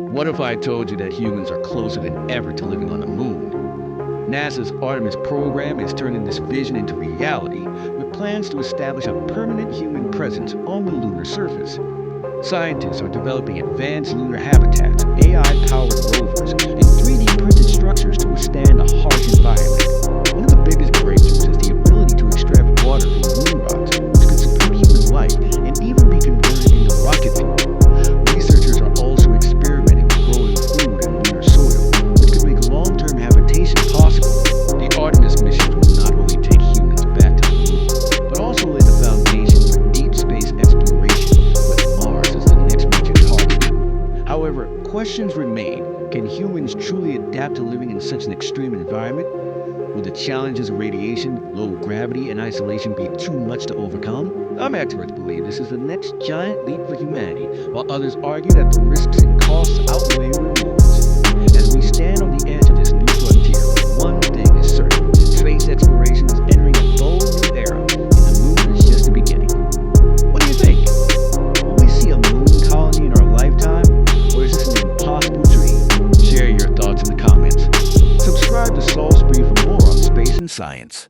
What if I told you that humans are closer than ever to living on the moon? NASA's Artemis program is turning this vision into reality with plans to establish a permanent human presence on the lunar surface. Scientists are developing advanced lunar habitats, AI-powered rovers, and 3D printed structures to withstand a harsh environment. One of the biggest breakthroughs is the ability to extract water from moon rocks, which could support human life and even be converted into rocket fuel. Researchers are also experimenting with growing food in lunar soil, which could make long-term habitation possible. The Artemis missions will not only take humans back to the moon, but also lay the foundation for deep space exploration, with Mars as the next major target. However, questions remain. Can humans truly adapt to living in such an extreme environment? Will the challenges of radiation, low gravity, and isolation be too much to overcome? Some experts believe this is the next giant leap for humanity, while others argue that the risks and costs outweigh rewards. As we stand on the edge of this new frontier, one thing is certain: space exploration is entering a bold new era, and the moon is just the beginning. What do you think? Will we see a moon colony in our lifetime, or is this an impossible dream? Share your thoughts in the comments. Subscribe to Solve Spree for more on space and science.